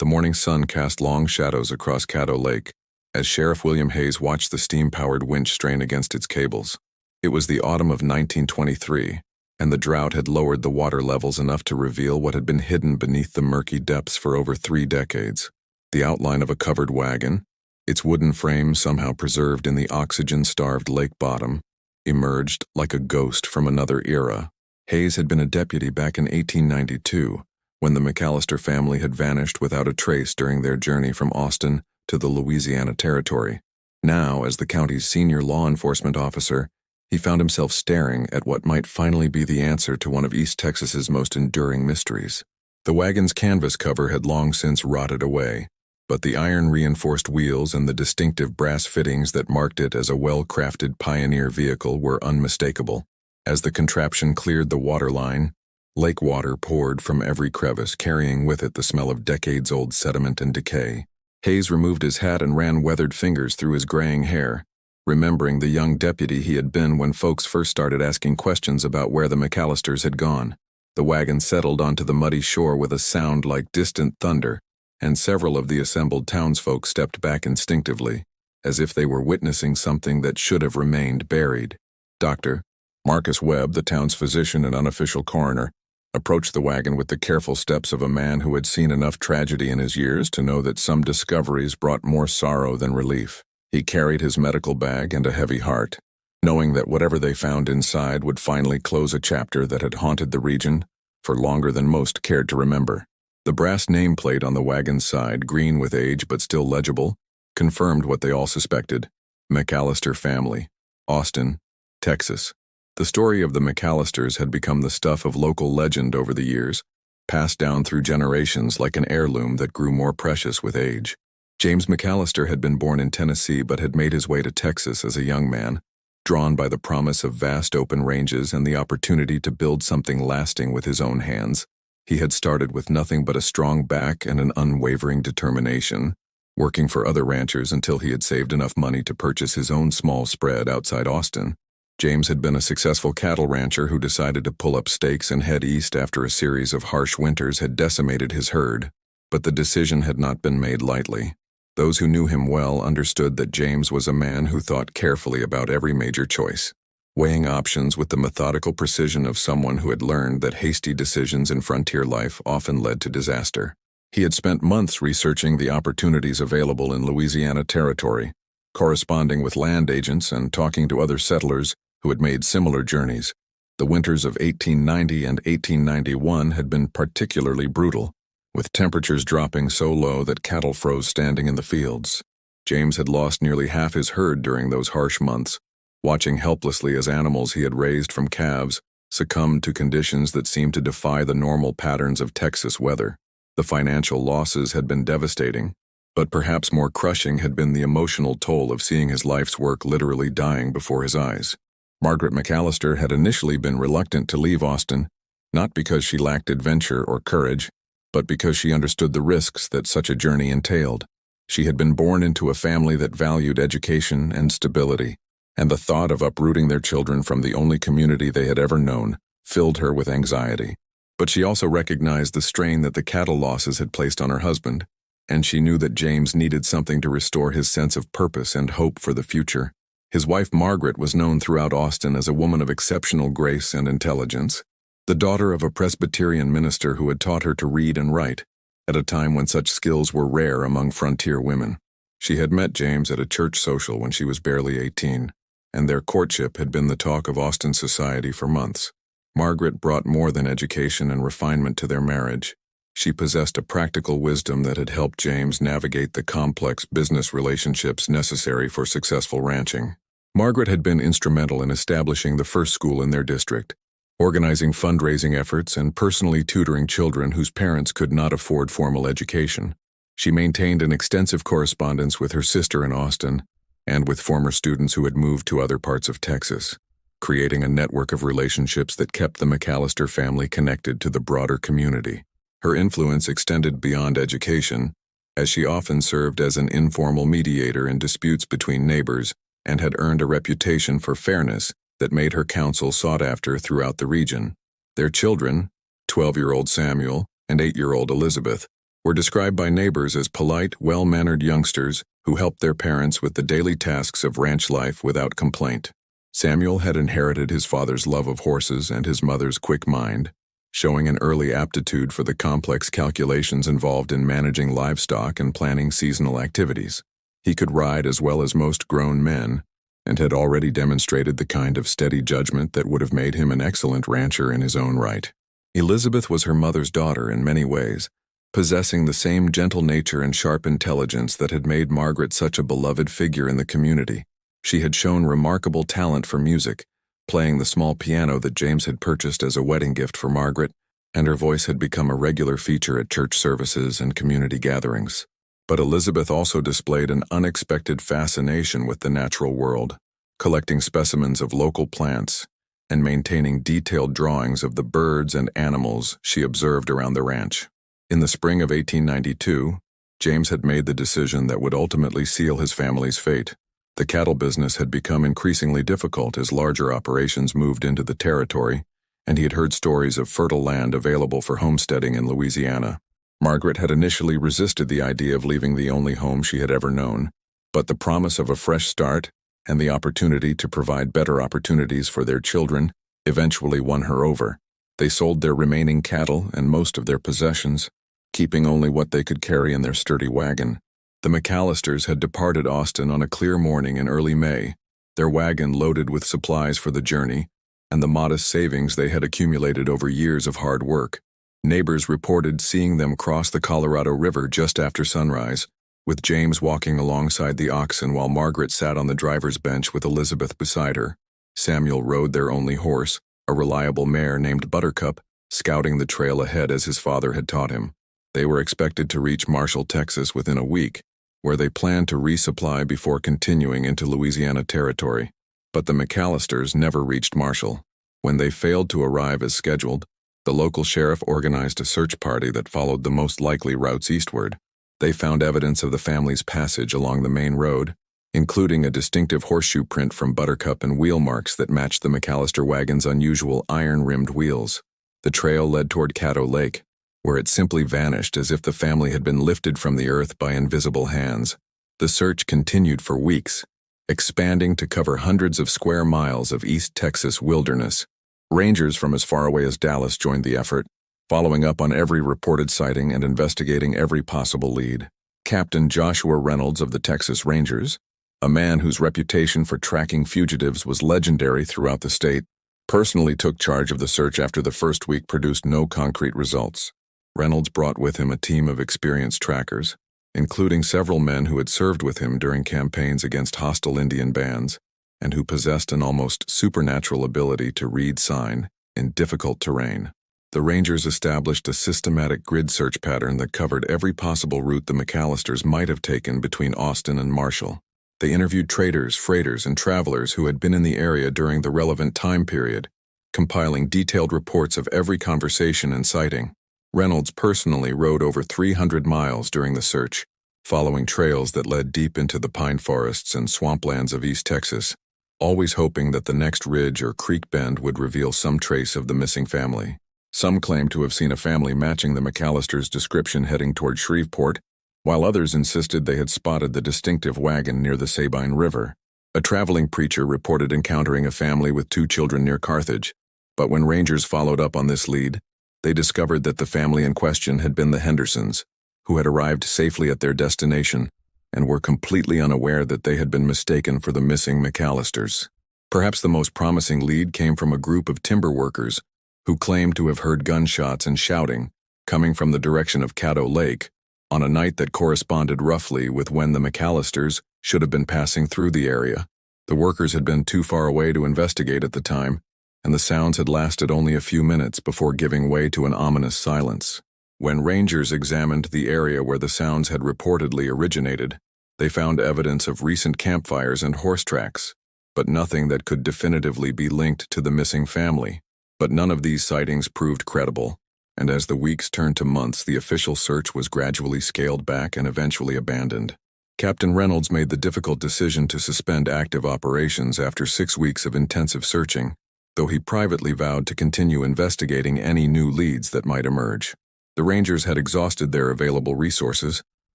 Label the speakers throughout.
Speaker 1: The morning sun cast long shadows across Caddo Lake as Sheriff William Hayes watched the steam-powered winch strain against its cables. It was the autumn of 1923, and the drought had lowered the water levels enough to reveal what had been hidden beneath the murky depths for over 3 decades. The outline of a covered wagon, its wooden frame somehow preserved in the oxygen-starved lake bottom, emerged like a ghost from another era. Hayes had been a deputy back in 1892, when the McAllister family had vanished without a trace during their journey from Austin to the Louisiana Territory. Now, as the county's senior law enforcement officer, he found himself staring at what might finally be the answer to one of East Texas's most enduring mysteries. The wagon's canvas cover had long since rotted away, but the iron-reinforced wheels and the distinctive brass fittings that marked it as a well-crafted pioneer vehicle were unmistakable. As the contraption cleared the waterline, lake water poured from every crevice, carrying with it the smell of decades-old sediment and decay. Hayes removed his hat and ran weathered fingers through his graying hair, remembering the young deputy he had been when folks first started asking questions about where the McAllisters had gone. The wagon settled onto the muddy shore with a sound like distant thunder, and several of the assembled townsfolk stepped back instinctively, as if they were witnessing something that should have remained buried. Dr. Marcus Webb, the town's physician and unofficial coroner, approached the wagon with the careful steps of a man who had seen enough tragedy in his years to know that some discoveries brought more sorrow than relief. He carried his medical bag and a heavy heart, knowing that whatever they found inside would finally close a chapter that had haunted the region for longer than most cared to remember. The brass nameplate on the wagon's side, green with age but still legible, confirmed what they all suspected: McAllister family, Austin, Texas. The story of the McAllisters had become the stuff of local legend over the years, passed down through generations like an heirloom that grew more precious with age. James McAllister had been born in Tennessee but had made his way to Texas as a young man, drawn by the promise of vast open ranges and the opportunity to build something lasting with his own hands. He had started with nothing but a strong back and an unwavering determination, working for other ranchers until he had saved enough money to purchase his own small spread outside Austin. James had been a successful cattle rancher who decided to pull up stakes and head east after a series of harsh winters had decimated his herd, but the decision had not been made lightly. Those who knew him well understood that James was a man who thought carefully about every major choice, weighing options with the methodical precision of someone who had learned that hasty decisions in frontier life often led to disaster. He had spent months researching the opportunities available in Louisiana Territory, corresponding with land agents and talking to other settlers who had made similar journeys. The winters of 1890 and 1891 had been particularly brutal, with temperatures dropping so low that cattle froze standing in the fields. James had lost nearly half his herd during those harsh months, watching helplessly as animals he had raised from calves succumbed to conditions that seemed to defy the normal patterns of Texas weather. The financial losses had been devastating, but perhaps more crushing had been the emotional toll of seeing his life's work literally dying before his eyes. Margaret McAllister had initially been reluctant to leave Austin, not because she lacked adventure or courage, but because she understood the risks that such a journey entailed. She had been born into a family that valued education and stability, and the thought of uprooting their children from the only community they had ever known filled her with anxiety. But she also recognized the strain that the cattle losses had placed on her husband, and she knew that James needed something to restore his sense of purpose and hope for the future. His wife Margaret was known throughout Austin as a woman of exceptional grace and intelligence, the daughter of a Presbyterian minister who had taught her to read and write, at a time when such skills were rare among frontier women. She had met James at a church social when she was barely 18, and their courtship had been the talk of Austin society for months. Margaret brought more than education and refinement to their marriage. She possessed a practical wisdom that had helped James navigate the complex business relationships necessary for successful ranching. Margaret had been instrumental in establishing the first school in their district, organizing fundraising efforts and personally tutoring children whose parents could not afford formal education. She maintained an extensive correspondence with her sister in Austin and with former students who had moved to other parts of Texas, creating a network of relationships that kept the McAllister family connected to the broader community. Her influence extended beyond education, as she often served as an informal mediator in disputes between neighbors and had earned a reputation for fairness that made her counsel sought after throughout the region. Their children, 12-year-old Samuel and 8-year-old Elizabeth, were described by neighbors as polite, well-mannered youngsters who helped their parents with the daily tasks of ranch life without complaint. Samuel had inherited his father's love of horses and his mother's quick mind, showing an early aptitude for the complex calculations involved in managing livestock and planning seasonal activities. He could ride as well as most grown men, and had already demonstrated the kind of steady judgment that would have made him an excellent rancher in his own right. Elizabeth was her mother's daughter in many ways, possessing the same gentle nature and sharp intelligence that had made Margaret such a beloved figure in the community. She had shown remarkable talent for music, playing the small piano that James had purchased as a wedding gift for Margaret, and her voice had become a regular feature at church services and community gatherings. But Elizabeth also displayed an unexpected fascination with the natural world, collecting specimens of local plants and maintaining detailed drawings of the birds and animals she observed around the ranch. In the spring of 1892, James had made the decision that would ultimately seal his family's fate. The cattle business had become increasingly difficult as larger operations moved into the territory, and he had heard stories of fertile land available for homesteading in Louisiana. Margaret had initially resisted the idea of leaving the only home she had ever known, but the promise of a fresh start and the opportunity to provide better opportunities for their children eventually won her over. They sold their remaining cattle and most of their possessions, keeping only what they could carry in their sturdy wagon. The McAllisters had departed Austin on a clear morning in early May, their wagon loaded with supplies for the journey and the modest savings they had accumulated over years of hard work. Neighbors reported seeing them cross the Colorado River just after sunrise, with James walking alongside the oxen while Margaret sat on the driver's bench with Elizabeth beside her. Samuel rode their only horse, a reliable mare named Buttercup, scouting the trail ahead as his father had taught him. They were expected to reach Marshall, Texas within a week, where they planned to resupply before continuing into Louisiana territory. But the McAllisters never reached Marshall. When they failed to arrive as scheduled, the local sheriff organized a search party that followed the most likely routes eastward. They found evidence of the family's passage along the main road, including a distinctive horseshoe print from Buttercup and wheel marks that matched the McAllister wagon's unusual iron-rimmed wheels. The trail led toward Caddo Lake, where it simply vanished as if the family had been lifted from the earth by invisible hands. The search continued for weeks, expanding to cover hundreds of square miles of East Texas wilderness. Rangers from as far away as Dallas joined the effort, following up on every reported sighting and investigating every possible lead. Captain Joshua Reynolds of the Texas Rangers, a man whose reputation for tracking fugitives was legendary throughout the state, personally took charge of the search after the first week produced no concrete results. Reynolds brought with him a team of experienced trackers, including several men who had served with him during campaigns against hostile Indian bands, and who possessed an almost supernatural ability to read sign in difficult terrain. The Rangers established a systematic grid search pattern that covered every possible route the McAllisters might have taken between Austin and Marshall. They interviewed traders, freighters, and travelers who had been in the area during the relevant time period, compiling detailed reports of every conversation and sighting. Reynolds personally rode over 300 miles during the search, following trails that led deep into the pine forests and swamplands of East Texas, always hoping that the next ridge or creek bend would reveal some trace of the missing family. Some claimed to have seen a family matching the McAllisters' description heading toward Shreveport, while others insisted they had spotted the distinctive wagon near the Sabine River. A traveling preacher reported encountering a family with 2 children near Carthage, but when Rangers followed up on this lead, they discovered that the family in question had been the Hendersons, who had arrived safely at their destination and were completely unaware that they had been mistaken for the missing McAllisters. Perhaps the most promising lead came from a group of timber workers who claimed to have heard gunshots and shouting coming from the direction of Caddo Lake on a night that corresponded roughly with when the McAllisters should have been passing through the area. The workers had been too far away to investigate at the time, and the sounds had lasted only a few minutes before giving way to an ominous silence. When Rangers examined the area where the sounds had reportedly originated, they found evidence of recent campfires and horse tracks, but nothing that could definitively be linked to the missing family. But none of these sightings proved credible, and as the weeks turned to months, the official search was gradually scaled back and eventually abandoned. Captain Reynolds made the difficult decision to suspend active operations after 6 weeks of intensive searching, though he privately vowed to continue investigating any new leads that might emerge. The Rangers had exhausted their available resources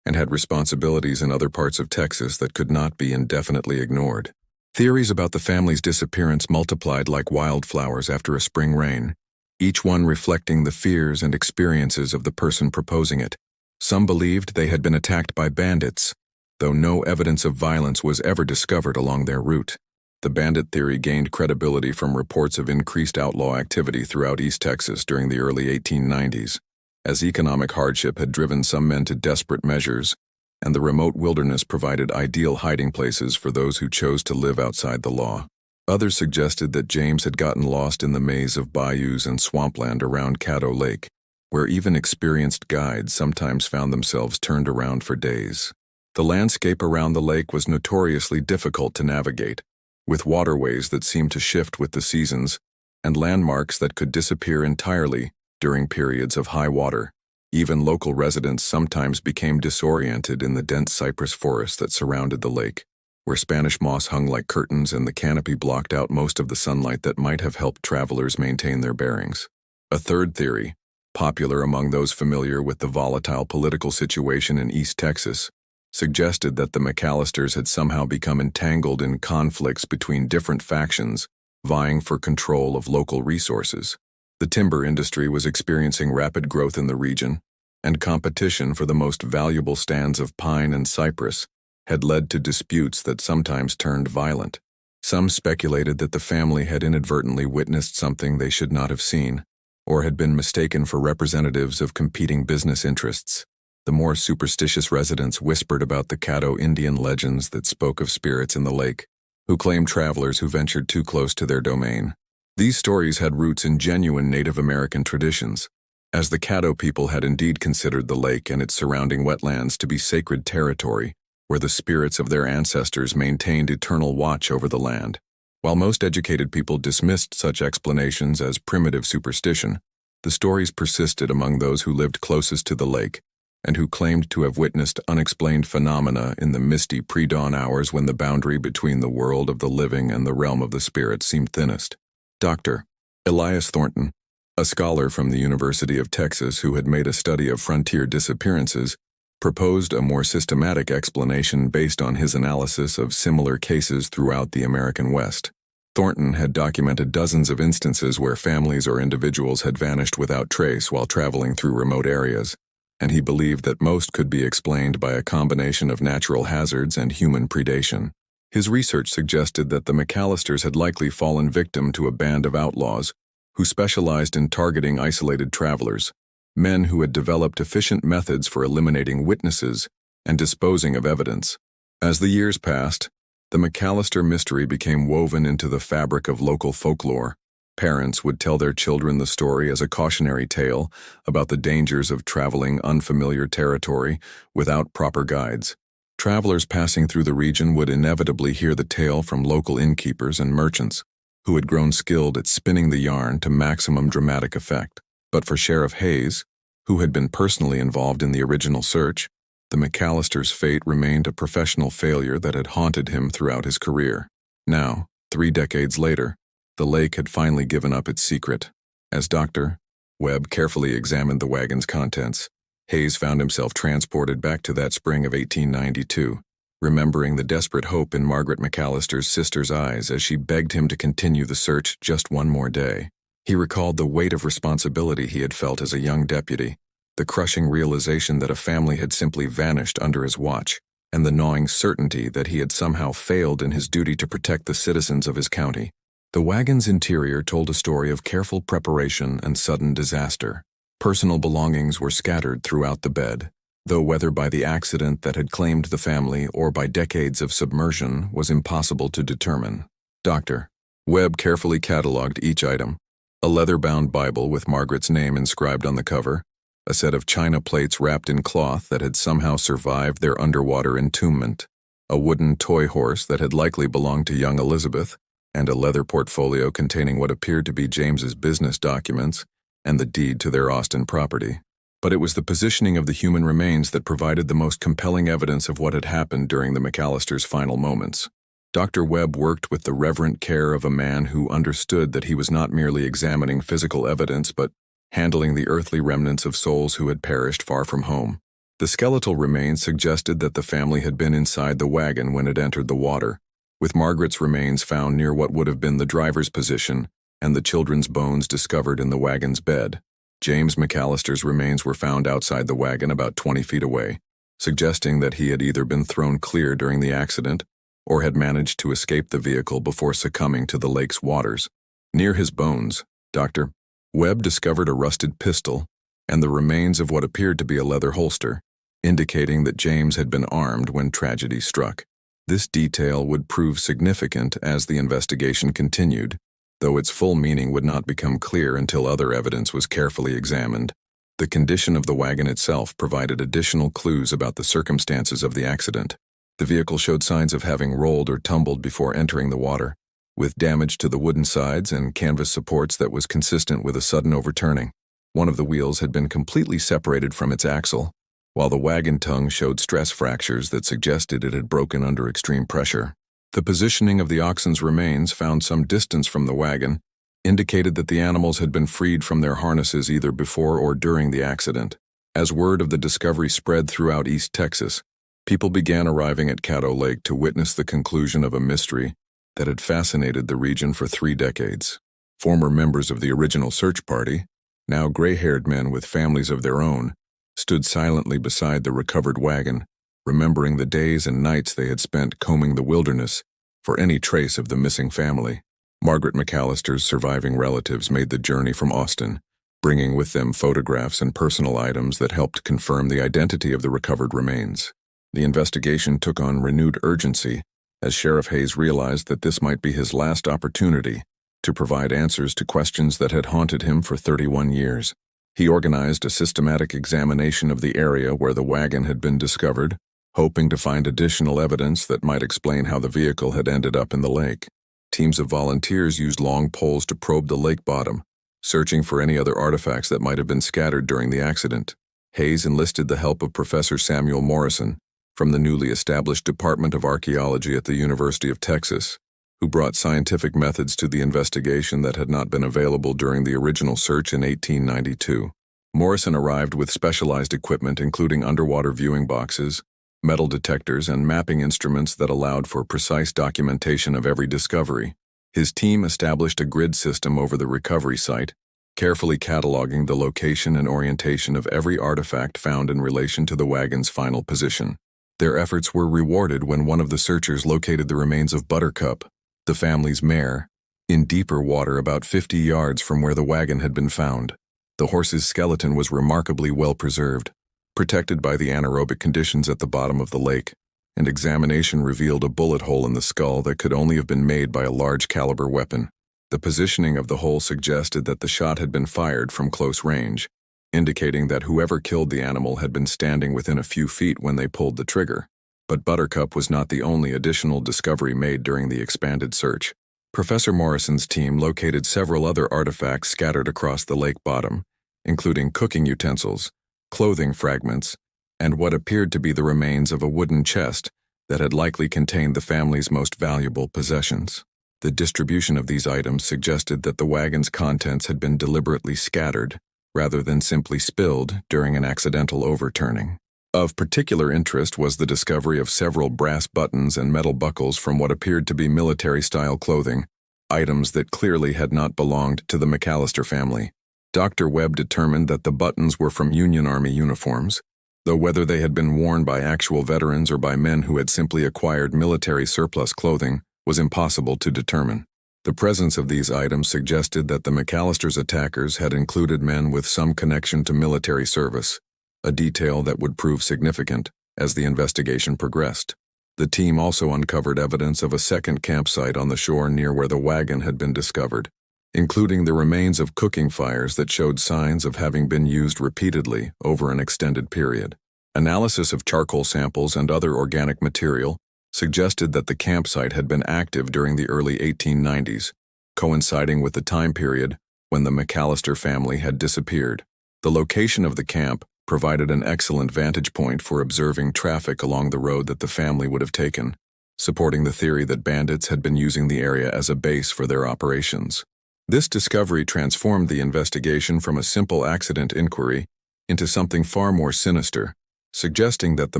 Speaker 1: and had responsibilities in other parts of Texas that could not be indefinitely ignored. Theories about the family's disappearance multiplied like wildflowers after a spring rain, each one reflecting the fears and experiences of the person proposing it. Some believed they had been attacked by bandits, though no evidence of violence was ever discovered along their route. The bandit theory gained credibility from reports of increased outlaw activity throughout East Texas during the early 1890s, as economic hardship had driven some men to desperate measures, and the remote wilderness provided ideal hiding places for those who chose to live outside the law. Others suggested that James had gotten lost in the maze of bayous and swampland around Caddo Lake, where even experienced guides sometimes found themselves turned around for days. The landscape around the lake was notoriously difficult to navigate, with waterways that seemed to shift with the seasons and landmarks that could disappear entirely during periods of high water. Even local residents sometimes became disoriented in the dense cypress forest that surrounded the lake, where Spanish moss hung like curtains and the canopy blocked out most of the sunlight that might have helped travelers maintain their bearings. A third theory, popular among those familiar with the volatile political situation in East Texas, suggested that the McAllisters had somehow become entangled in conflicts between different factions, vying for control of local resources. The timber industry was experiencing rapid growth in the region, and competition for the most valuable stands of pine and cypress had led to disputes that sometimes turned violent. Some speculated that the family had inadvertently witnessed something they should not have seen, or had been mistaken for representatives of competing business interests. The more superstitious residents whispered about the Caddo Indian legends that spoke of spirits in the lake, who claimed travelers who ventured too close to their domain. These stories had roots in genuine Native American traditions, as the Caddo people had indeed considered the lake and its surrounding wetlands to be sacred territory, where the spirits of their ancestors maintained eternal watch over the land. While most educated people dismissed such explanations as primitive superstition, the stories persisted among those who lived closest to the lake, and who claimed to have witnessed unexplained phenomena in the misty pre-dawn hours when the boundary between the world of the living and the realm of the spirit seemed thinnest. Dr. Elias Thornton, a scholar from the University of Texas who had made a study of frontier disappearances, proposed a more systematic explanation based on his analysis of similar cases throughout the American West. Thornton had documented dozens of instances where families or individuals had vanished without trace while traveling through remote areas, and he believed that most could be explained by a combination of natural hazards and human predation. His research suggested that the McAllisters had likely fallen victim to a band of outlaws who specialized in targeting isolated travelers, men who had developed efficient methods for eliminating witnesses and disposing of evidence. As the years passed, the McAllister mystery became woven into the fabric of local folklore. Parents would tell their children the story as a cautionary tale about the dangers of traveling unfamiliar territory without proper guides. Travelers passing through the region would inevitably hear the tale from local innkeepers and merchants, who had grown skilled at spinning the yarn to maximum dramatic effect. But for Sheriff Hayes, who had been personally involved in the original search, the McAllisters' fate remained a professional failure that had haunted him throughout his career. Now, 3 decades later, the lake had finally given up its secret. As Dr. Webb carefully examined the wagon's contents, Hayes found himself transported back to that spring of 1892, remembering the desperate hope in Margaret McAllister's sister's eyes as she begged him to continue the search just one more day. He recalled the weight of responsibility he had felt as a young deputy, the crushing realization that a family had simply vanished under his watch, and the gnawing certainty that he had somehow failed in his duty to protect the citizens of his county. The wagon's interior told a story of careful preparation and sudden disaster. Personal belongings were scattered throughout the bed, though whether by the accident that had claimed the family or by decades of submersion was impossible to determine. Dr. Webb carefully cataloged each item: a leather-bound Bible with Margaret's name inscribed on the cover, a set of china plates wrapped in cloth that had somehow survived their underwater entombment, a wooden toy horse that had likely belonged to young Elizabeth, and a leather portfolio containing what appeared to be James's business documents and the deed to their Austin property. But it was the positioning of the human remains that provided the most compelling evidence of what had happened during the McAllisters' final moments. Dr. Webb worked with the reverent care of a man who understood that he was not merely examining physical evidence but handling the earthly remnants of souls who had perished far from home. The skeletal remains suggested that the family had been inside the wagon when it entered the water, with Margaret's remains found near what would have been the driver's position and the children's bones discovered in the wagon's bed. James McAllister's remains were found outside the wagon about 20 feet away, suggesting that he had either been thrown clear during the accident or had managed to escape the vehicle before succumbing to the lake's waters. Near his bones, Dr. Webb discovered a rusted pistol and the remains of what appeared to be a leather holster, indicating that James had been armed when tragedy struck. This detail would prove significant as the investigation continued, though its full meaning would not become clear until other evidence was carefully examined. The condition of the wagon itself provided additional clues about the circumstances of the accident. The vehicle showed signs of having rolled or tumbled before entering the water, with damage to the wooden sides and canvas supports that was consistent with a sudden overturning. One of the wheels had been completely separated from its axle, while the wagon tongue showed stress fractures that suggested it had broken under extreme pressure. The positioning of the oxen's remains, found some distance from the wagon, indicated that the animals had been freed from their harnesses either before or during the accident. As word of the discovery spread throughout East Texas, people began arriving at Caddo Lake to witness the conclusion of a mystery that had fascinated the region for 3 decades. Former members of the original search party, now gray-haired men with families of their own, stood silently beside the recovered wagon, remembering the days and nights they had spent combing the wilderness for any trace of the missing family. Margaret McAllister's surviving relatives made the journey from Austin, bringing with them photographs and personal items that helped confirm the identity of the recovered remains. The investigation took on renewed urgency as Sheriff Hayes realized that this might be his last opportunity to provide answers to questions that had haunted him for 31 years. He organized a systematic examination of the area where the wagon had been discovered, hoping to find additional evidence that might explain how the vehicle had ended up in the lake. Teams of volunteers used long poles to probe the lake bottom, searching for any other artifacts that might have been scattered during the accident. Hayes enlisted the help of Professor Samuel Morrison from the newly established Department of Archaeology at the University of Texas, who brought scientific methods to the investigation that had not been available during the original search in 1892. Morrison arrived with specialized equipment including underwater viewing boxes, metal detectors, and mapping instruments that allowed for precise documentation of every discovery. His team established a grid system over the recovery site, carefully cataloging the location and orientation of every artifact found in relation to the wagon's final position. Their efforts were rewarded when one of the searchers located the remains of Buttercup, the family's mare, in deeper water about 50 yards from where the wagon had been found. The horse's skeleton was remarkably well preserved, protected by the anaerobic conditions at the bottom of the lake, and examination revealed a bullet hole in the skull that could only have been made by a large caliber weapon. The positioning of the hole suggested that the shot had been fired from close range, indicating that whoever killed the animal had been standing within a few feet when they pulled the trigger. But Buttercup was not the only additional discovery made during the expanded search. Professor Morrison's team located several other artifacts scattered across the lake bottom, including cooking utensils, clothing fragments, and what appeared to be the remains of a wooden chest that had likely contained the family's most valuable possessions. The distribution of these items suggested that the wagon's contents had been deliberately scattered, rather than simply spilled during an accidental overturning. Of particular interest was the discovery of several brass buttons and metal buckles from what appeared to be military-style clothing, items that clearly had not belonged to the McAllister family. Dr. Webb determined that the buttons were from Union Army uniforms, though whether they had been worn by actual veterans or by men who had simply acquired military surplus clothing was impossible to determine. The presence of these items suggested that the McAllisters' attackers had included men with some connection to military service, a detail that would prove significant as the investigation progressed. The team also uncovered evidence of a second campsite on the shore near where the wagon had been discovered, including the remains of cooking fires that showed signs of having been used repeatedly over an extended period. Analysis of charcoal samples and other organic material suggested that the campsite had been active during the early 1890s, coinciding with the time period when the McAllister family had disappeared. The location of the camp provided an excellent vantage point for observing traffic along the road that the family would have taken, supporting the theory that bandits had been using the area as a base for their operations. This discovery transformed the investigation from a simple accident inquiry into something far more sinister, suggesting that the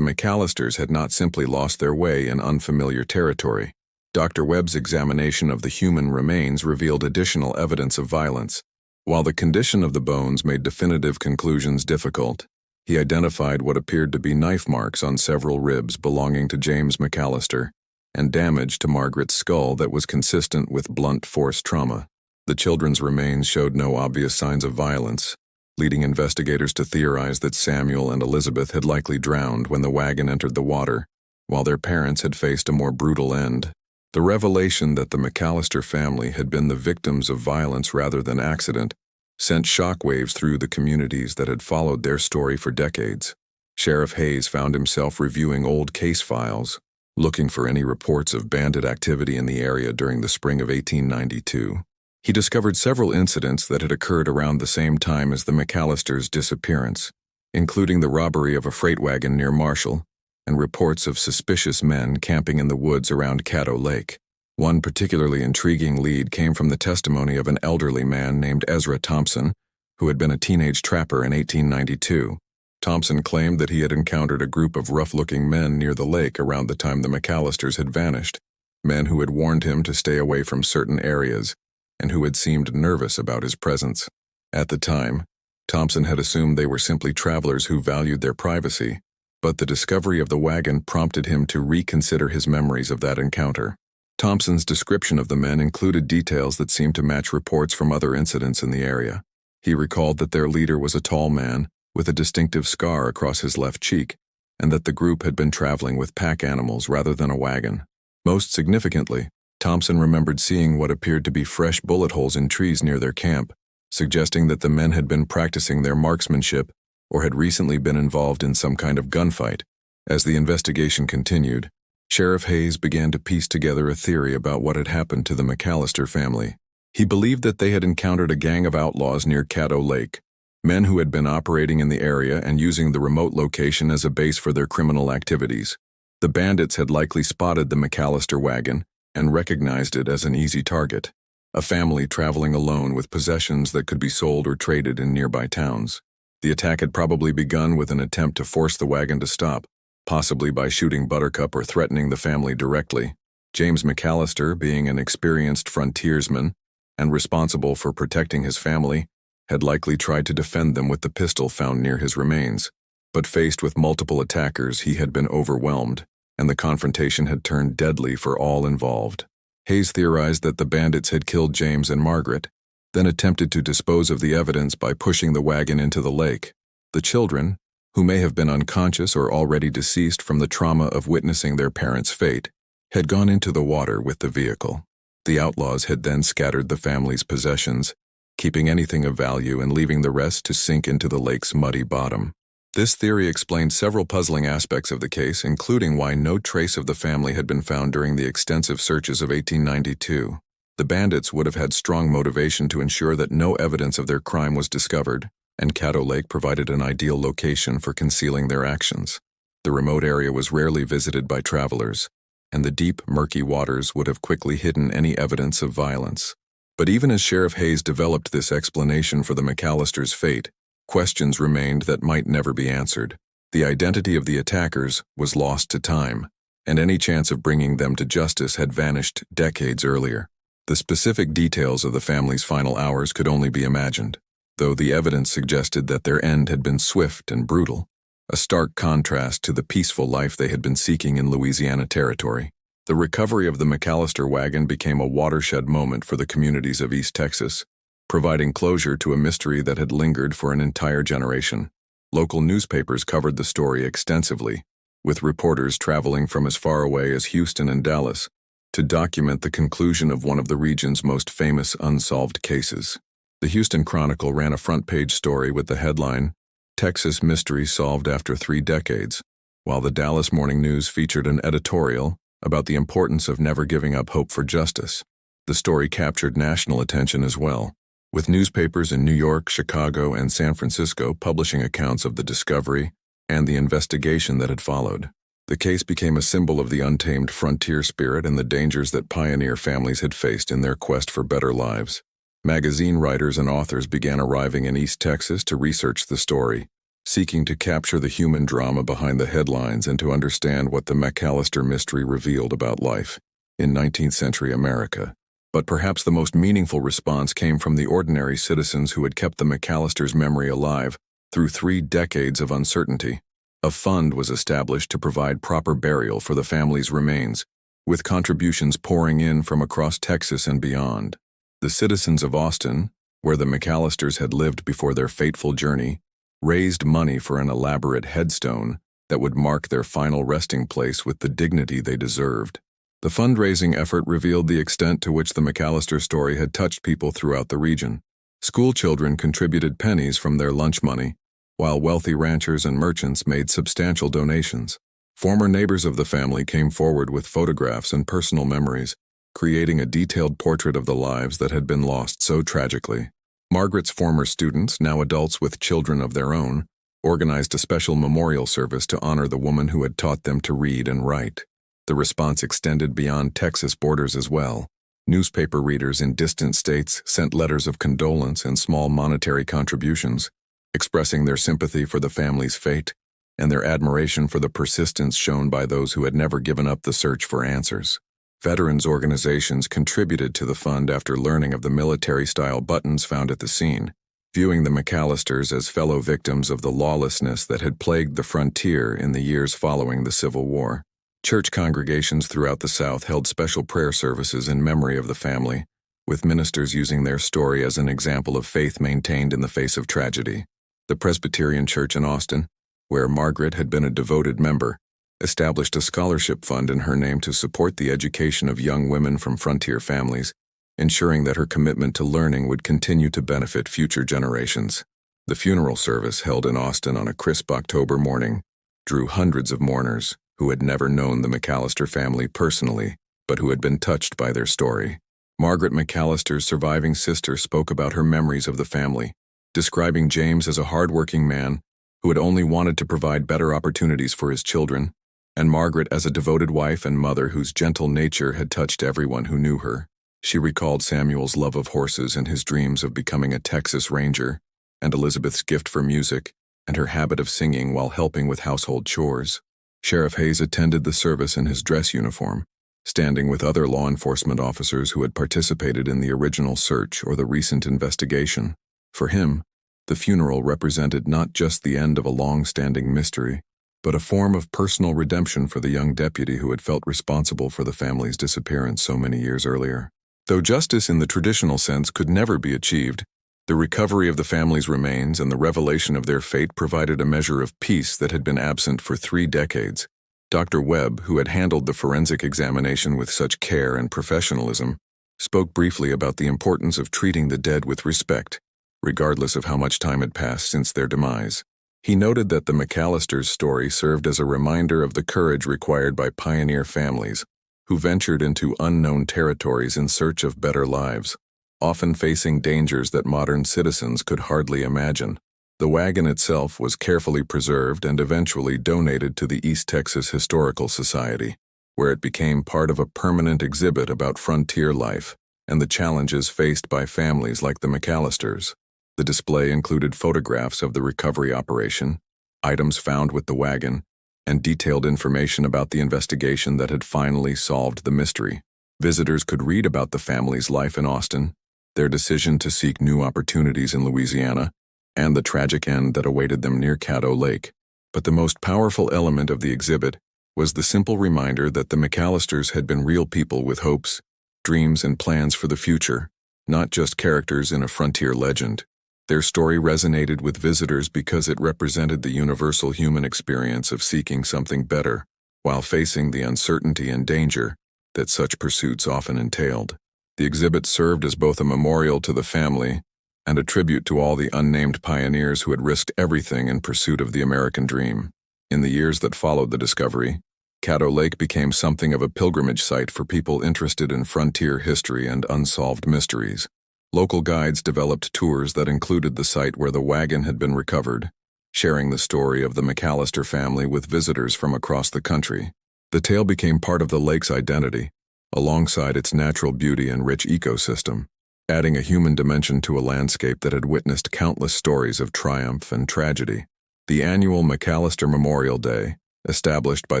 Speaker 1: McAllisters had not simply lost their way in unfamiliar territory. Dr. Webb's examination of the human remains revealed additional evidence of violence. While the condition of the bones made definitive conclusions difficult, he identified what appeared to be knife marks on several ribs belonging to James McAllister and damage to Margaret's skull that was consistent with blunt force trauma. The children's remains showed no obvious signs of violence, leading investigators to theorize that Samuel and Elizabeth had likely drowned when the wagon entered the water, while their parents had faced a more brutal end. The revelation that the McAllister family had been the victims of violence rather than accident sent shockwaves through the communities that had followed their story for decades. Sheriff Hayes found himself reviewing old case files, looking for any reports of bandit activity in the area during the spring of 1892. He discovered several incidents that had occurred around the same time as the McAllisters' disappearance, including the robbery of a freight wagon near Marshall and reports of suspicious men camping in the woods around Caddo Lake. One particularly intriguing lead came from the testimony of an elderly man named Ezra Thompson, who had been a teenage trapper in 1892. Thompson claimed that he had encountered a group of rough-looking men near the lake around the time the McAllisters had vanished, men who had warned him to stay away from certain areas and who had seemed nervous about his presence. At the time, Thompson had assumed they were simply travelers who valued their privacy, but the discovery of the wagon prompted him to reconsider his memories of that encounter. Thompson's description of the men included details that seemed to match reports from other incidents in the area. He recalled that their leader was a tall man with a distinctive scar across his left cheek, and that the group had been traveling with pack animals rather than a wagon. Most significantly, Thompson remembered seeing what appeared to be fresh bullet holes in trees near their camp, suggesting that the men had been practicing their marksmanship or had recently been involved in some kind of gunfight. As the investigation continued, Sheriff Hayes began to piece together a theory about what had happened to the McAllister family. He believed that they had encountered a gang of outlaws near Caddo Lake, men who had been operating in the area and using the remote location as a base for their criminal activities. The bandits had likely spotted the McAllister wagon and recognized it as an easy target, a family traveling alone with possessions that could be sold or traded in nearby towns. The attack had probably begun with an attempt to force the wagon to stop, possibly by shooting Buttercup or threatening the family directly. James McAllister, being an experienced frontiersman and responsible for protecting his family, had likely tried to defend them with the pistol found near his remains. But faced with multiple attackers, he had been overwhelmed, and the confrontation had turned deadly for all involved. Hayes theorized that the bandits had killed James and Margaret, then attempted to dispose of the evidence by pushing the wagon into the lake. The children, who may have been unconscious or already deceased from the trauma of witnessing their parents' fate, had gone into the water with the vehicle. The outlaws had then scattered the family's possessions, keeping anything of value and leaving the rest to sink into the lake's muddy bottom. This theory explained several puzzling aspects of the case, including why no trace of the family had been found during the extensive searches of 1892. The bandits would have had strong motivation to ensure that no evidence of their crime was discovered, and Caddo Lake provided an ideal location for concealing their actions. The remote area was rarely visited by travelers, and the deep, murky waters would have quickly hidden any evidence of violence. But even as Sheriff Hayes developed this explanation for the McAllisters' fate, questions remained that might never be answered. The identity of the attackers was lost to time, and any chance of bringing them to justice had vanished decades earlier. The specific details of the family's final hours could only be imagined, though the evidence suggested that their end had been swift and brutal, a stark contrast to the peaceful life they had been seeking in Louisiana Territory. The recovery of the McAllister wagon became a watershed moment for the communities of East Texas, providing closure to a mystery that had lingered for an entire generation. Local newspapers covered the story extensively, with reporters traveling from as far away as Houston and Dallas to document the conclusion of one of the region's most famous unsolved cases. The Houston Chronicle ran a front-page story with the headline, "Texas Mystery Solved After 3 Decades, while the Dallas Morning News featured an editorial about the importance of never giving up hope for justice. The story captured national attention as well, with newspapers in New York, Chicago, and San Francisco publishing accounts of the discovery and the investigation that had followed. The case became a symbol of the untamed frontier spirit and the dangers that pioneer families had faced in their quest for better lives. Magazine writers and authors began arriving in East Texas to research the story, seeking to capture the human drama behind the headlines and to understand what the McAllister mystery revealed about life in 19th century America. But perhaps the most meaningful response came from the ordinary citizens who had kept the McAllisters' memory alive through 3 decades of uncertainty. A fund was established to provide proper burial for the family's remains, with contributions pouring in from across Texas and beyond. The citizens of Austin, where the McAllisters had lived before their fateful journey, raised money for an elaborate headstone that would mark their final resting place with the dignity they deserved. The fundraising effort revealed the extent to which the McAllister story had touched people throughout the region. School children contributed pennies from their lunch money, while wealthy ranchers and merchants made substantial donations. Former neighbors of the family came forward with photographs and personal memories, creating a detailed portrait of the lives that had been lost so tragically. Margaret's former students, now adults with children of their own, organized a special memorial service to honor the woman who had taught them to read and write. The response extended beyond Texas borders as well. Newspaper readers in distant states sent letters of condolence and small monetary contributions, expressing their sympathy for the family's fate and their admiration for the persistence shown by those who had never given up the search for answers. Veterans organizations contributed to the fund after learning of the military-style buttons found at the scene, viewing the McAllisters as fellow victims of the lawlessness that had plagued the frontier in the years following the Civil War. Church congregations throughout the South held special prayer services in memory of the family, with ministers using their story as an example of faith maintained in the face of tragedy. The Presbyterian Church in Austin, where Margaret had been a devoted member, established a scholarship fund in her name to support the education of young women from frontier families, ensuring that her commitment to learning would continue to benefit future generations. The funeral service, held in Austin on a crisp October morning, drew hundreds of mourners who had never known the McAllister family personally, but who had been touched by their story. Margaret McAllister's surviving sister spoke about her memories of the family, describing James as a hard-working man who had only wanted to provide better opportunities for his children, and Margaret as a devoted wife and mother whose gentle nature had touched everyone who knew her. She recalled Samuel's love of horses and his dreams of becoming a Texas Ranger, and Elizabeth's gift for music and her habit of singing while helping with household chores. Sheriff Hayes attended the service in his dress uniform, standing with other law enforcement officers who had participated in the original search or the recent investigation. For him, the funeral represented not just the end of a long-standing mystery, but a form of personal redemption for the young deputy who had felt responsible for the family's disappearance so many years earlier. Though justice in the traditional sense could never be achieved, the recovery of the family's remains and the revelation of their fate provided a measure of peace that had been absent for 3 decades. Dr. Webb, who had handled the forensic examination with such care and professionalism, spoke briefly about the importance of treating the dead with respect, regardless of how much time had passed since their demise. He noted that the McAllisters' story served as a reminder of the courage required by pioneer families who ventured into unknown territories in search of better lives, often facing dangers that modern citizens could hardly imagine. The wagon itself was carefully preserved and eventually donated to the East Texas Historical Society, where it became part of a permanent exhibit about frontier life and the challenges faced by families like the McAllisters. The display included photographs of the recovery operation, items found with the wagon, and detailed information about the investigation that had finally solved the mystery. Visitors could read about the family's life in Austin, their decision to seek new opportunities in Louisiana, and the tragic end that awaited them near Caddo Lake. But the most powerful element of the exhibit was the simple reminder that the McAllisters had been real people with hopes, dreams, and plans for the future, not just characters in a frontier legend. Their story resonated with visitors because it represented the universal human experience of seeking something better while facing the uncertainty and danger that such pursuits often entailed. The exhibit served as both a memorial to the family and a tribute to all the unnamed pioneers who had risked everything in pursuit of the American dream. In the years that followed the discovery, Caddo Lake became something of a pilgrimage site for people interested in frontier history and unsolved mysteries. Local guides developed tours that included the site where the wagon had been recovered, sharing the story of the McAllister family with visitors from across the country. The tale became part of the lake's identity, alongside its natural beauty and rich ecosystem. adding a human dimension to a landscape that had witnessed countless stories of triumph and tragedy. The annual McAllister Memorial Day, established by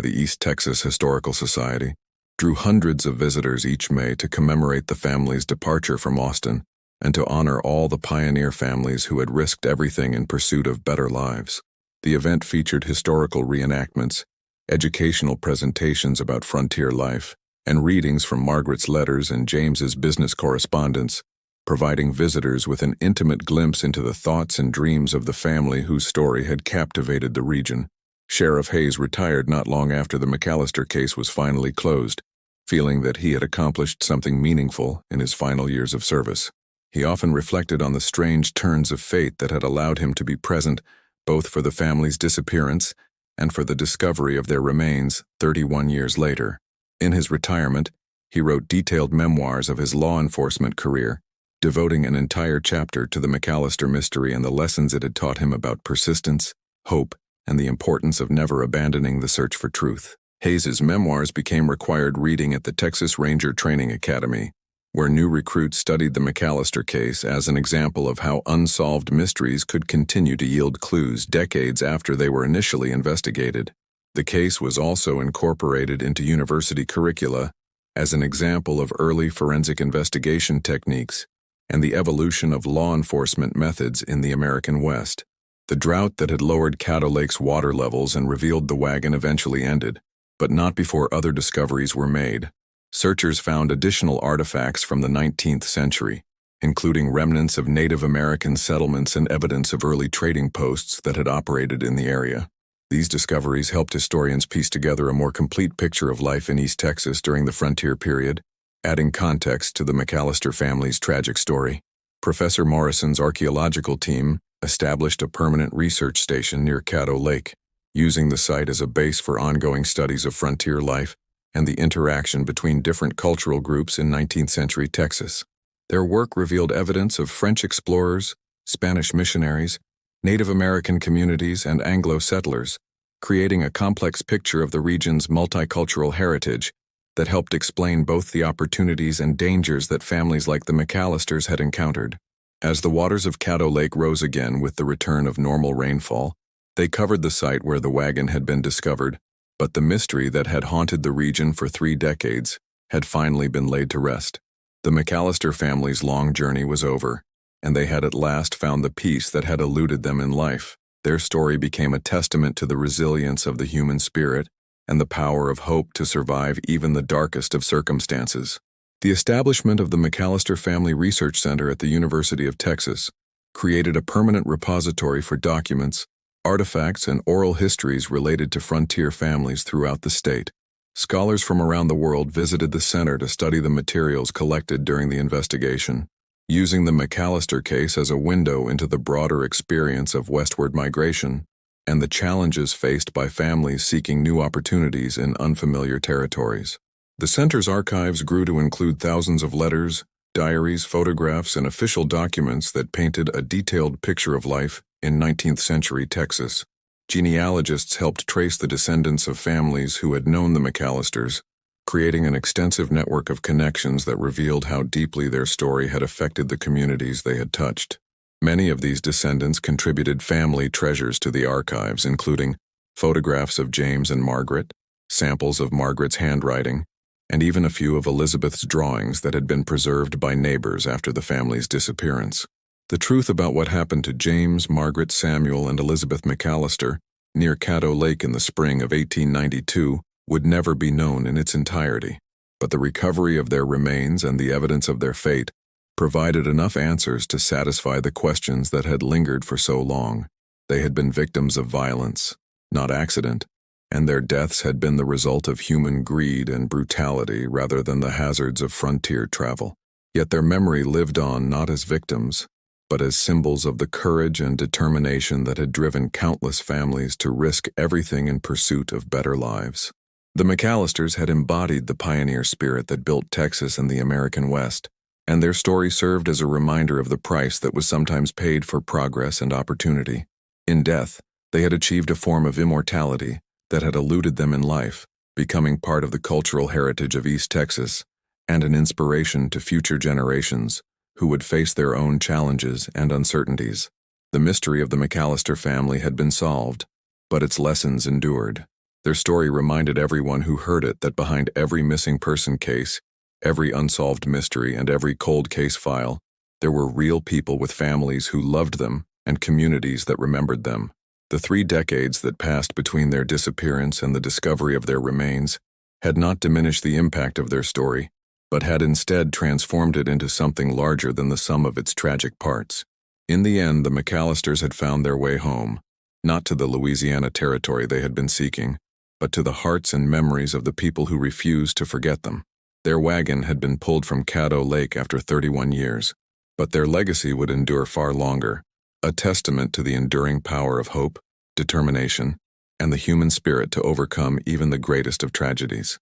Speaker 1: the East Texas Historical Society, drew hundreds of visitors each May to commemorate the family's departure from Austin and to honor all the pioneer families who had risked everything in pursuit of better lives. The event featured historical reenactments, educational presentations about frontier life, and readings from Margaret's letters and James's business correspondence, providing visitors with an intimate glimpse into the thoughts and dreams of the family whose story had captivated the region. Sheriff Hayes retired not long after the McAllister case was finally closed, feeling that he had accomplished something meaningful in his final years of service. He often reflected on the strange turns of fate that had allowed him to be present both for the family's disappearance and for the discovery of their remains 31 years later. In his retirement, he wrote detailed memoirs of his law enforcement career, devoting an entire chapter to the McAllister mystery and the lessons it had taught him about persistence, hope, and the importance of never abandoning the search for truth. Hayes's memoirs became required reading at the Texas Ranger Training Academy, where new recruits studied the McAllister case as an example of how unsolved mysteries could continue to yield clues decades after they were initially investigated. The case was also incorporated into university curricula as an example of early forensic investigation techniques and the evolution of law enforcement methods in the American West. The drought that had lowered Caddo Lake's water levels and revealed the wagon eventually ended, but not before other discoveries were made. Searchers found additional artifacts from the 19th century, including remnants of Native American settlements and evidence of early trading posts that had operated in the area. These discoveries helped historians piece together a more complete picture of life in East Texas during the frontier period, adding context to the McAllister family's tragic story. Professor Morrison's archaeological team established a permanent research station near Caddo Lake, using the site as a base for ongoing studies of frontier life and the interaction between different cultural groups in 19th century Texas. Their work revealed evidence of French explorers, Spanish missionaries, Native American communities, and Anglo settlers, creating a complex picture of the region's multicultural heritage that helped explain both the opportunities and dangers that families like the McAllisters had encountered. As the waters of Caddo Lake rose again with the return of normal rainfall, they covered the site where the wagon had been discovered, but the mystery that had haunted the region for 3 decades had finally been laid to rest. The McAllister family's long journey was over, and they had at last found the peace that had eluded them in life. Their story became a testament to the resilience of the human spirit and the power of hope to survive even the darkest of circumstances. The establishment of the McAllister Family Research Center at the University of Texas created a permanent repository for documents, artifacts, and oral histories related to frontier families throughout the state. Scholars from around the world visited the center to study the materials collected during the investigation, using the McAllister case as a window into the broader experience of westward migration and the challenges faced by families seeking new opportunities in unfamiliar territories. The center's archives grew to include thousands of letters, diaries, photographs, and official documents that painted a detailed picture of life in 19th century Texas. Genealogists helped trace the descendants of families who had known the McAllisters, creating an extensive network of connections that revealed how deeply their story had affected the communities they had touched. Many of these descendants contributed family treasures to the archives, including photographs of James and Margaret, samples of Margaret's handwriting, and even a few of Elizabeth's drawings that had been preserved by neighbors after the family's disappearance. The truth about what happened to James, Margaret, Samuel, and Elizabeth McAllister near Caddo Lake in the spring of 1892 would never be known in its entirety, but the recovery of their remains and the evidence of their fate provided enough answers to satisfy the questions that had lingered for so long. They had been victims of violence, not accident, and their deaths had been the result of human greed and brutality rather than the hazards of frontier travel. Yet their memory lived on not as victims, but as symbols of the courage and determination that had driven countless families to risk everything in pursuit of better lives. The McAllisters had embodied the pioneer spirit that built Texas and the American West, and their story served as a reminder of the price that was sometimes paid for progress and opportunity. In death, they had achieved a form of immortality that had eluded them in life, becoming part of the cultural heritage of East Texas and an inspiration to future generations who would face their own challenges and uncertainties. The mystery of the McAllister family had been solved, but its lessons endured. Their story reminded everyone who heard it that behind every missing person case, every unsolved mystery, and every cold case file, there were real people with families who loved them and communities that remembered them. The 3 decades that passed between their disappearance and the discovery of their remains had not diminished the impact of their story, but had instead transformed it into something larger than the sum of its tragic parts. In the end, the McAllisters had found their way home, not to the Louisiana territory they had been seeking, but to the hearts and memories of the people who refused to forget them. Their wagon had been pulled from Caddo Lake after 31 years, but their legacy would endure far longer, a testament to the enduring power of hope, determination, and the human spirit to overcome even the greatest of tragedies.